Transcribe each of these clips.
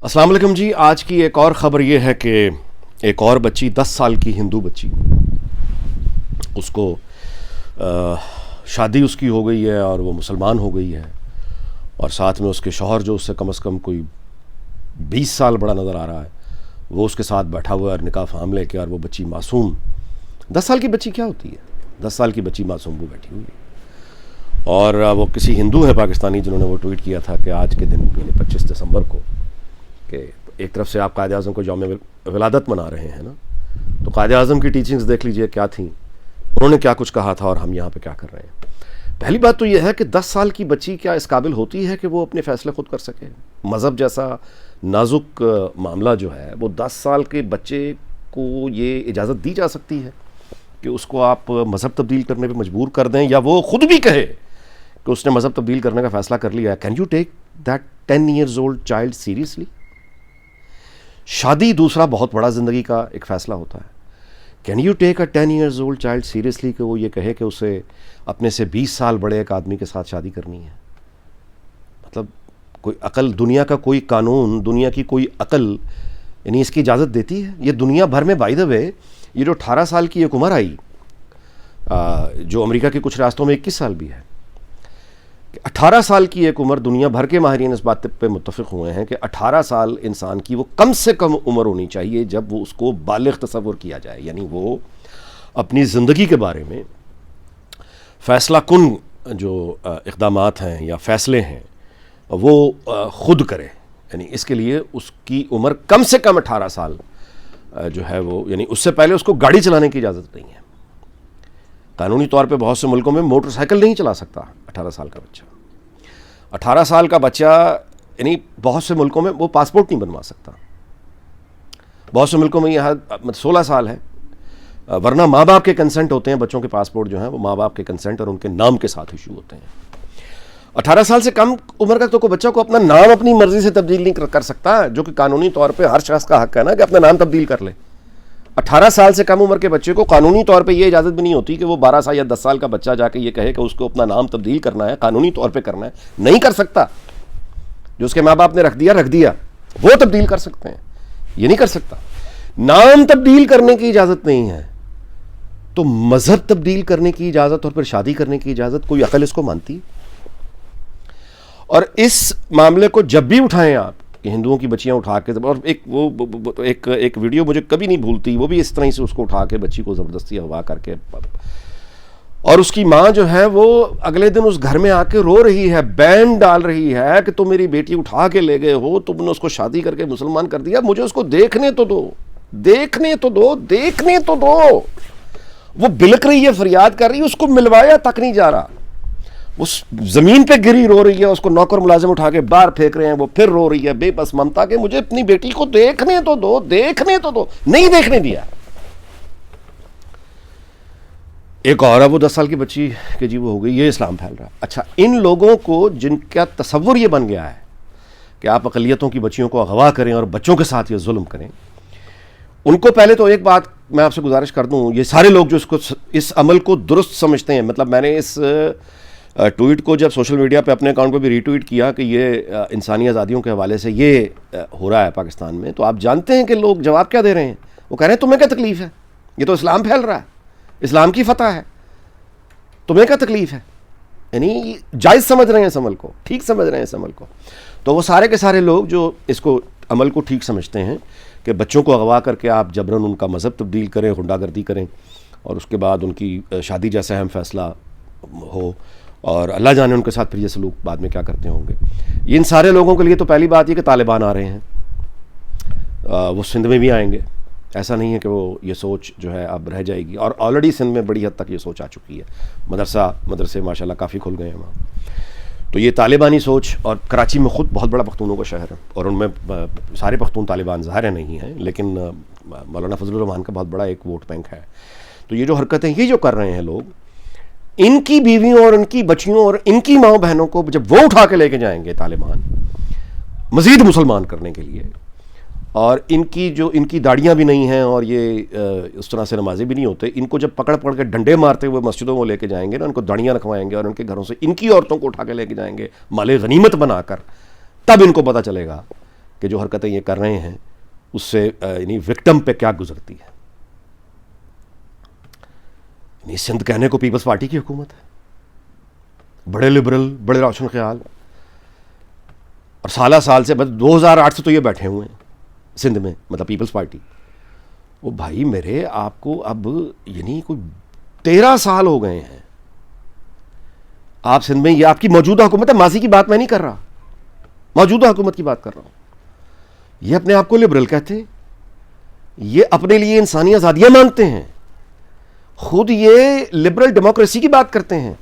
السلام علیکم جی. آج کی ایک اور خبر یہ ہے کہ ایک اور بچی 10 سال کی ہندو بچی, اس کو شادی اس کی ہو گئی ہے اور وہ مسلمان ہو گئی ہے, اور ساتھ میں اس کے شوہر جو اس سے کم از کم کوئی 20 سال بڑا نظر آ رہا ہے وہ اس کے ساتھ بیٹھا ہوا ہے اور نکاح فام لے کے, اور وہ بچی معصوم 10 سال کی بچی کیا ہوتی ہے, 10 سال کی بچی معصوم وہ بیٹھی ہوئی ہے. اور وہ کسی ہندو ہے پاکستانی جنہوں نے وہ ٹویٹ کیا تھا کہ آج کے دن یعنی 25 دسمبر کو, کہ ایک طرف سے آپ قائد اعظم کو یوم ولادت منا رہے ہیں نا, تو قائد اعظم کی ٹیچنگز دیکھ لیجئے کیا تھیں, انہوں نے کیا کچھ کہا تھا اور ہم یہاں پہ کیا کر رہے ہیں. پہلی بات تو یہ ہے کہ 10 سال کی بچی کیا اس قابل ہوتی ہے کہ وہ اپنے فیصلے خود کر سکے. مذہب جیسا نازک معاملہ جو ہے وہ 10 سال کے بچے کو یہ اجازت دی جا سکتی ہے کہ اس کو آپ مذہب تبدیل کرنے پہ مجبور کر دیں, یا وہ خود بھی کہے کہ اس نے مذہب تبدیل کرنے کا فیصلہ کر لیا ہے. Can you take that 10 years old child seriously؟ شادی دوسرا بہت بڑا زندگی کا ایک فیصلہ ہوتا ہے. Can you take a 10 years old child seriously کہ وہ یہ کہے کہ اسے اپنے سے 20 سال بڑے ایک آدمی کے ساتھ شادی کرنی ہے؟ مطلب کوئی عقل, دنیا کا کوئی قانون, دنیا کی کوئی عقل یعنی اس کی اجازت دیتی ہے؟ یہ دنیا بھر میں بائی دا وے یہ جو 18 سال کی ایک عمر آئی جو امریکہ کے کچھ ریاستوں میں 21 سال بھی ہے, 18 سال کی ایک عمر دنیا بھر کے ماہرین اس بات پہ متفق ہوئے ہیں کہ 18 سال انسان کی وہ کم سے کم عمر ہونی چاہیے جب وہ اس کو بالغ تصور کیا جائے, یعنی وہ اپنی زندگی کے بارے میں فیصلہ کن جو اقدامات ہیں یا فیصلے ہیں وہ خود کرے. یعنی اس کے لیے اس کی عمر کم سے کم 18 سال جو ہے وہ, یعنی اس سے پہلے اس کو گاڑی چلانے کی اجازت نہیں ہے. قانونی طور پہ بہت سے ملکوں میں موٹر سائیکل نہیں چلا سکتا 18 سال کا بچہ. 18 سال کا بچہ یعنی بہت سے ملکوں میں وہ پاسپورٹ نہیں بنوا سکتا. بہت سے ملکوں میں یہ 16 سال ہے, ورنہ ماں باپ کے کنسنٹ ہوتے ہیں. بچوں کے پاسپورٹ جو ہیں وہ ماں باپ کے کنسنٹ اور ان کے نام کے ساتھ ایشو ہوتے ہیں. 18 سال سے کم عمر کا تو کوئی بچہ کو اپنا نام اپنی مرضی سے تبدیل نہیں کر سکتا, جو کہ قانونی طور پہ ہر شخص کا حق ہے نا کہ اپنا نام تبدیل کر لے. 18 سال سے کم عمر کے بچے کو قانونی طور پہ یہ اجازت بھی نہیں ہوتی کہ وہ 12 سال یا 10 سال کا بچہ جا کے یہ کہے کہ اس کو اپنا نام تبدیل کرنا ہے, قانونی طور پہ کرنا ہے. نہیں کر سکتا. جو اس کے ماں باپ نے رکھ دیا وہ تبدیل کر سکتے ہیں, یہ نہیں کر سکتا. نام تبدیل کرنے کی اجازت نہیں ہے تو مذہب تبدیل کرنے کی اجازت اور پھر شادی کرنے کی اجازت کوئی عقل اس کو مانتی؟ اور اس معاملے کو جب بھی اٹھائیں آپ کہ ہندوؤں کی بچیاں اٹھا کے, اور ایک ویڈیو مجھے کبھی نہیں بھولتی, وہ بھی اس طرح سے اس کو اٹھا کے بچی کو زبردستی اغوا کر کے, اور اس کی ماں جو ہے وہ اگلے دن اس گھر میں آ کے رو رہی ہے, بین ڈال رہی ہے کہ تم میری بیٹی اٹھا کے لے گئے ہو, تم نے اس کو شادی کر کے مسلمان کر دیا, مجھے اس کو دیکھنے تو دو, دیکھنے تو دو, دیکھنے تو دو. وہ بلک رہی ہے, فریاد کر رہی ہے, اس کو ملوایا تک نہیں جا رہا, اس زمین پہ گری رو رہی ہے, اس کو نوکر ملازم اٹھا کے باہر پھینک رہے ہیں, وہ پھر رو رہی ہے بے بس ممتا کہ مجھے اپنی بیٹی کو دیکھنے تو دو, دیکھنے تو دو. نہیں دیکھنے دیا. ایک اور ہے وہ 10 سال کی بچی کہ جی وہ ہو گئی, یہ اسلام پھیل رہا ہے. اچھا, ان لوگوں کو جن کا تصور یہ بن گیا ہے کہ آپ اقلیتوں کی بچیوں کو اغوا کریں اور بچوں کے ساتھ یہ ظلم کریں, ان کو پہلے تو ایک بات میں آپ سے گزارش کر دوں, یہ سارے لوگ جو اس عمل کو درست سمجھتے ہیں, مطلب میں نے اس ٹویٹ کو جب سوشل میڈیا پہ اپنے اکاؤنٹ پہ بھی ری ٹویٹ کیا کہ یہ انسانی آزادیوں کے حوالے سے یہ ہو رہا ہے پاکستان میں, تو آپ جانتے ہیں کہ لوگ جواب کیا دے رہے ہیں. وہ کہہ رہے ہیں تمہیں کیا تکلیف ہے, یہ تو اسلام پھیل رہا ہے, اسلام کی فتح ہے, تمہیں کیا تکلیف ہے. یعنی جائز سمجھ رہے ہیں اس عمل کو, ٹھیک سمجھ رہے ہیں اس عمل کو. تو وہ سارے کے سارے لوگ جو اس کو عمل کو ٹھیک سمجھتے ہیں کہ بچوں کو اغوا کر کے آپ جبراً ان کا مذہب تبدیل کریں, غنڈہ گردی کریں, اور اس کے بعد ان کی شادی جیسا اہم فیصلہ ہو, اور اللہ جانے ان کے ساتھ پھر یہ سلوک بعد میں کیا کرتے ہوں گے. یہ ان سارے لوگوں کے لیے تو پہلی بات یہ کہ طالبان آ رہے ہیں, وہ سندھ میں بھی آئیں گے. ایسا نہیں ہے کہ وہ یہ سوچ جو ہے اب رہ جائے گی, اور آلریڈی سندھ میں بڑی حد تک یہ سوچ آ چکی ہے. مدرسے ماشاءاللہ کافی کھل گئے ہیں وہاں. تو یہ طالبانی سوچ, اور کراچی میں خود بہت بڑا پختونوں کا شہر ہے, اور ان میں سارے پختون طالبان ظاہر نہیں ہیں, لیکن مولانا فضل الرحمان کا بہت بڑا ایک ووٹ بینک ہے. تو یہ جو حرکتیں یہ جو کر رہے ہیں لوگ, ان کی بیویوں اور ان کی بچیوں اور ان کی ماؤں بہنوں کو جب وہ اٹھا کے لے کے جائیں گے طالبان مزید مسلمان کرنے کے لیے, اور ان کی داڑیاں بھی نہیں ہیں اور یہ اس طرح سے نمازیں بھی نہیں ہوتے, ان کو جب پکڑ کے ڈنڈے مارتے ہوئے مسجدوں میں لے کے جائیں گے نا, ان کو داڑیاں رکھوائیں گے اور ان کے گھروں سے ان کی عورتوں کو اٹھا کے لے کے جائیں گے مال غنیمت بنا کر, تب ان کو پتہ چلے گا کہ جو حرکتیں یہ کر رہے ہیں اس سے یعنی وکٹم پہ کیا گزرتی ہے. یعنی سندھ کہنے کو پیپلز پارٹی کی حکومت ہے, بڑے لبرل, بڑے روشن خیال, اور سالہ سال سے 2008 سے تو یہ بیٹھے ہوئے ہیں سندھ میں, مطلب پیپلز پارٹی. وہ بھائی میرے, آپ کو اب یعنی کوئی 13 سال ہو گئے ہیں آپ سندھ میں, یہ آپ کی موجودہ حکومت ہے, ماضی کی بات میں نہیں کر رہا, موجودہ حکومت کی بات کر رہا ہوں. یہ اپنے آپ کو لبرل کہتے ہیں, یہ اپنے لیے انسانی آزادیاں مانگتے ہیں, خود یہ لبرل ڈیموکریسی کی بات کرتے ہیں,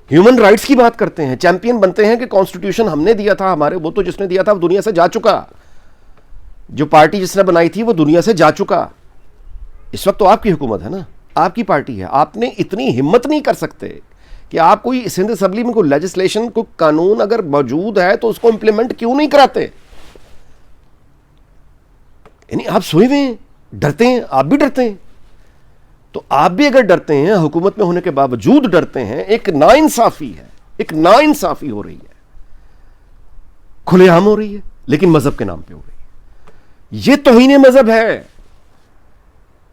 ہیومن رائٹس کی بات کرتے ہیں, چیمپئن بنتے ہیں کہ کانسٹیٹیوشن ہم نے دیا تھا, ہمارے وہ تو جس نے دیا تھا وہ دنیا سے جا چکا, جو پارٹی جس نے بنائی تھی وہ دنیا سے جا چکا. اس وقت تو آپ کی حکومت ہے نا, آپ کی پارٹی ہے. آپ نے اتنی ہمت نہیں کر سکتے کہ آپ کوئی سندھ اسمبلی میں کوئی لیجسلیشن, کوئی قانون اگر موجود ہے تو اس کو امپلیمنٹ کیوں نہیں کراتے؟ یعنی آپ سوئے ہوئے ہیں, ڈرتے ہیں, آپ بھی ڈرتے ہیں. تو آپ بھی اگر ڈرتے ہیں, حکومت میں ہونے کے باوجود ڈرتے ہیں, ایک ناانصافی ہے, ایک ناانصافی ہو رہی ہے, کھلے عام ہو رہی ہے, لیکن مذہب کے نام پہ ہو رہی ہے. یہ توہین مذہب ہے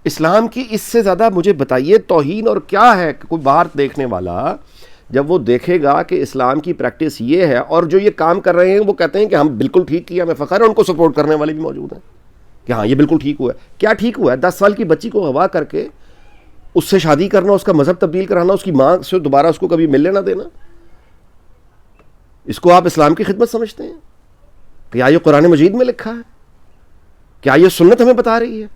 اسلام کی. اس سے زیادہ مجھے بتائیے توہین اور کیا ہے؟ کوئی باہر دیکھنے والا جب وہ دیکھے گا کہ اسلام کی پریکٹس یہ ہے, اور جو یہ کام کر رہے ہیں وہ کہتے ہیں کہ ہم بالکل ٹھیک کیا, ہمیں فخر ہے, ان کو سپورٹ کرنے والے بھی موجود ہیں کہ ہاں یہ بالکل ٹھیک ہوا ہے. کیا ٹھیک ہوا ہے؟ 10 سال کی بچی کو اغوا کر کے اس سے شادی کرنا, اس کا مذہب تبدیل کرانا, اس کی ماں سے دوبارہ اس کو کبھی ملنے نہ دینا, اس کو آپ اسلام کی خدمت سمجھتے ہیں؟ کیا یہ قرآن مجید میں لکھا ہے؟ کیا یہ سنت ہمیں بتا رہی ہے؟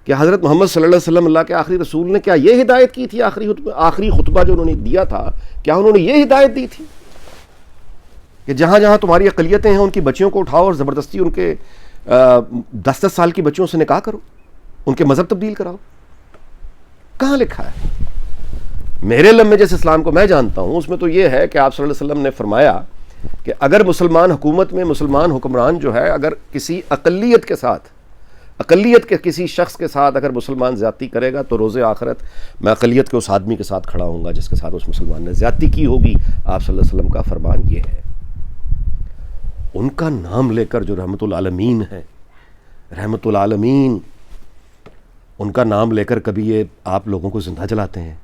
کہ حضرت محمد صلی اللہ علیہ وسلم, اللہ کے آخری رسول نے کیا یہ ہدایت کی تھی؟ آخری خطبہ جو انہوں نے دیا تھا, کیا انہوں نے یہ ہدایت دی تھی کہ جہاں جہاں تمہاری اقلیتیں ہیں ان کی بچیوں کو اٹھاؤ اور زبردستی ان کے 10-10 سال کی بچیوں سے نکاح کرو, ان کے مذہب تبدیل کراؤ؟ کہاں لکھا ہے؟ میرے علم میں جس اسلام کو میں جانتا ہوں اس میں تو یہ ہے کہ آپ صلی اللہ علیہ وسلم نے فرمایا کہ اگر مسلمان حکومت میں مسلمان حکمران جو ہے اگر کسی اقلیت کے ساتھ, اقلیت کے کسی شخص کے ساتھ اگر مسلمان زیادتی کرے گا تو روز آخرت میں اقلیت کے اس آدمی کے ساتھ کھڑا ہوں گا جس کے ساتھ اس مسلمان نے زیادتی کی ہوگی. آپ صلی اللہ علیہ وسلم کا فرمان یہ ہے. ان کا نام لے کر جو رحمت العالمین ہے, رحمت العالمین, ان کا نام لے کر کبھی یہ آپ لوگوں کو زندہ جلاتے ہیں,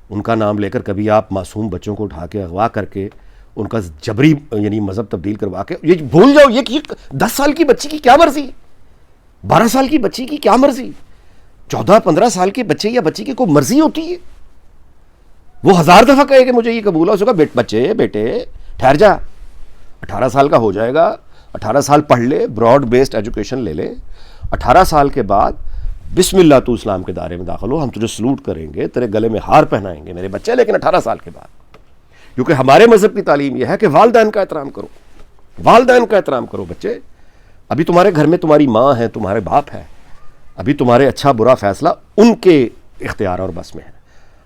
ان کا نام لے کر کبھی آپ معصوم بچوں کو اٹھا کے اغوا کر کے ان کا جبری یعنی مذہب تبدیل کروا کے, یہ بھول جاؤ یہ کہ 10 سال کی بچی کی کیا مرضی, 12 سال کی بچی کی کیا مرضی, 14-15 سال کے بچے یا بچی کی کوئی مرضی ہوتی ہے؟ وہ 1000 دفعہ کہے کہ مجھے یہ قبول ہے, اس کا بچے بیٹے ٹھہر جا, 18 سال کا ہو جائے گا, 18 سال پڑھ لے, براڈ بیسڈ ایجوکیشن لے لے, 18 سال کے بعد بسم اللہ تو اسلام کے دائرے میں داخل ہو, ہم تجھے سلوٹ کریں گے, تیرے گلے میں ہار پہنائیں گے میرے بچے, لیکن 18 سال کے بعد. کیونکہ ہمارے مذہب کی تعلیم یہ ہے کہ والدین کا احترام کرو, والدین کا احترام کرو. بچے ابھی تمہارے گھر میں تمہاری ماں ہے, تمہارے باپ ہے, ابھی تمہارے اچھا برا فیصلہ ان کے اختیار اور بس میں ہے.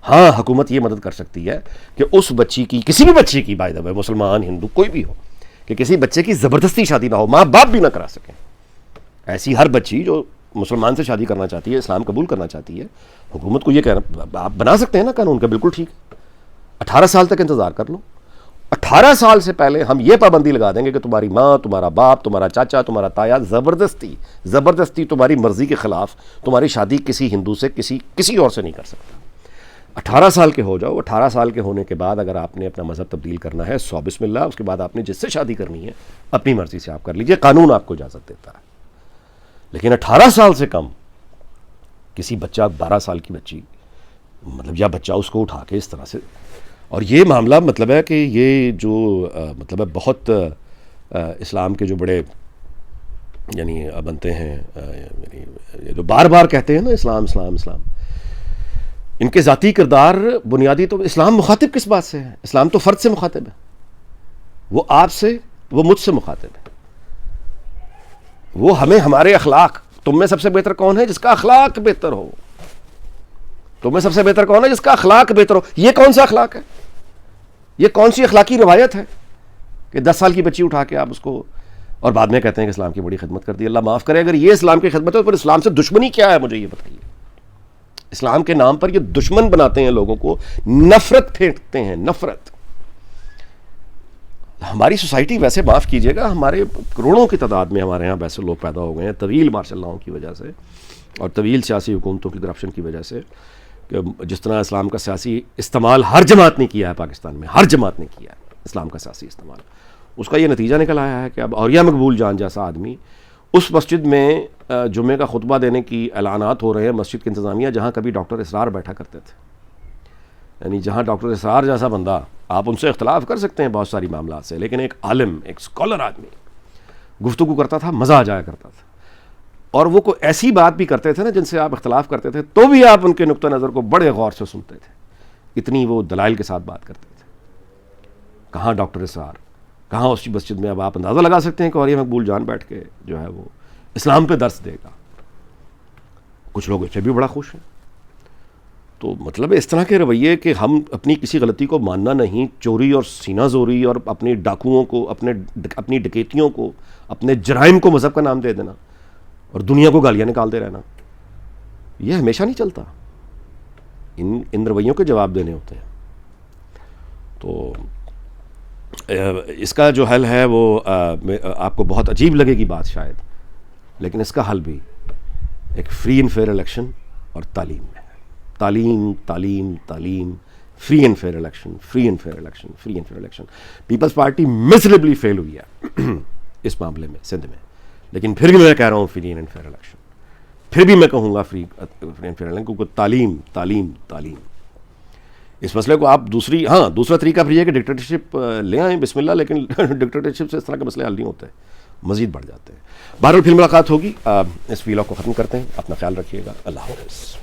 ہاں حکومت یہ مدد کر سکتی ہے کہ اس بچی کی, کسی بھی بچی کی, بائی دا وے مسلمان ہندو کوئی بھی ہو, کہ کسی بچے کی زبردستی شادی نہ ہو, ماں باپ بھی نہ کرا سکیں. ایسی ہر بچی جو مسلمان سے شادی کرنا چاہتی ہے, اسلام قبول کرنا چاہتی ہے, حکومت کو یہ کہنا, آپ بنا سکتے ہیں نا قانون کا, بالکل ٹھیک, 18 سال تک انتظار کر لو. 18 سال سے پہلے ہم یہ پابندی لگا دیں گے کہ تمہاری ماں, تمہارا باپ, تمہارا چاچا, تمہارا تایا زبردستی تمہاری مرضی کے خلاف تمہاری شادی کسی ہندو سے کسی اور سے نہیں کر سکتا. 18 سال کے ہو جاؤ. 18 سال کے ہونے کے بعد اگر آپ نے اپنا مذہب تبدیل کرنا ہے, سو بسم اللہ, اس کے بعد آپ نے جس سے شادی کرنی ہے اپنی مرضی سے آپ کر لیجئے, قانون آپ کو اجازت دیتا ہے. لیکن 18 سال سے کم کسی بچہ, 12 سال کی بچی مطلب یا بچہ, اس کو اٹھا کے اس طرح سے, اور یہ معاملہ مطلب ہے کہ یہ جو مطلب ہے بہت اسلام کے جو بڑے یعنی بنتے ہیں, یعنی جو بار بار کہتے ہیں نا اسلام اسلام اسلام, ان کے ذاتی کردار بنیادی تو اسلام مخاطب کس بات سے ہے؟ اسلام تو فرد سے مخاطب ہے, وہ آپ سے, وہ مجھ سے مخاطب ہے. وہ ہمیں ہمارے اخلاق, تم میں سب سے بہتر کون ہے؟ جس کا اخلاق بہتر ہو. تم میں سب سے بہتر کون ہے؟ جس کا اخلاق بہتر ہو. یہ کون سا اخلاق ہے؟ یہ کون سی اخلاقی روایت ہے کہ 10 سال کی بچی اٹھا کے آپ اس کو, اور بعد میں کہتے ہیں کہ اسلام کی بڑی خدمت کر دی. اللہ معاف کرے, اگر یہ اسلام کی خدمت ہے تو پھر اسلام سے دشمنی کیا ہے؟ مجھے یہ بتائیے. اسلام کے نام پر یہ دشمن بناتے ہیں لوگوں کو, نفرت پھینکتے ہیں, نفرت. ہماری سوسائٹی ویسے معاف کیجیے گا ہمارے کروڑوں کی تعداد میں ہمارے ہاں ویسے لوگ پیدا ہو گئے ہیں طویل مارشل لاؤں کی وجہ سے اور طویل سیاسی حکومتوں کی کرپشن کی وجہ سے، کہ جس طرح اسلام کا سیاسی استعمال ہر جماعت نے کیا ہے پاکستان میں، ہر جماعت نے کیا ہے اسلام کا سیاسی استعمال، اس کا یہ نتیجہ نکل آیا ہے کہ اب اولیاء مقبول جان جیسا آدمی اس مسجد میں جمعے کا خطبہ دینے کی اعلانات ہو رہے ہیں مسجد کی انتظامیہ جہاں کبھی ڈاکٹر اسرار بیٹھا کرتے تھے، یعنی جہاں ڈاکٹر اسرار جیسا بندہ، آپ ان سے اختلاف کر سکتے ہیں بہت ساری معاملات سے، لیکن ایک عالم، ایک اسکالر آدمی گفتگو کرتا تھا، مزہ آ جایا کرتا تھا، اور وہ کوئی ایسی بات بھی کرتے تھے نا جن سے آپ اختلاف کرتے تھے تو بھی آپ ان کے نقطہ نظر کو بڑے غور سے سنتے تھے، اتنی وہ دلائل کے ساتھ بات کرتے تھے۔ کہاں ڈاکٹر اسرار، کہاں اس مسجد میں؟ اب آپ اندازہ لگا سکتے ہیں کہ اولیاء مقبول جان بیٹھ کے جو ہے وہ اسلام پہ درس دے گا، کچھ لوگ اس سے بھی بڑا خوش ہیں۔ تو مطلب اس طرح کے رویے کہ ہم اپنی کسی غلطی کو ماننا نہیں، چوری اور سینہ زوری اور اپنی ڈاکوؤں کو، اپنی ڈکیتیوں کو، اپنے جرائم کو مذہب کا نام دے دینا اور دنیا کو گالیاں نکالتے رہنا، یہ ہمیشہ نہیں چلتا، ان رویوں کے جواب دینے ہوتے ہیں۔ تو اس کا جو حل ہے وہ آپ کو بہت عجیب لگے گی بات شاید، لیکن اس کا حل بھی ایک فری اینڈ فیئر الیکشن اور تعلیم میں ہے۔ تعلیم، تعلیم، تعلیم، free and fair election, free and fair election, free and fair election. Peoples Party miserably fail ہوئی ہے اس معاملے میں سندھ میں، لیکن پھر بھی میں کہہ رہا ہوں فری اینڈ فیئر الیکشن، پھر بھی میں کہوں گا فری اینڈ فیئر الیکشن، کیونکہ تعلیم، تعلیم، تعلیم، اس مسئلے کو آپ دوسرا طریقہ پھر یہ کہ ڈکٹیٹرشپ لے آئیں، بسم اللہ، لیکن ڈکٹیٹرشپ سے اس طرح کے مسئلے حل نہیں ہوتے، مزید بڑھ جاتے ہیں۔ بہرحال پھر ملاقات ہوگی، اس ویلاگ کو ختم کرتے ہیں، اپنا خیال رکھیے گا، اللہ حافظ۔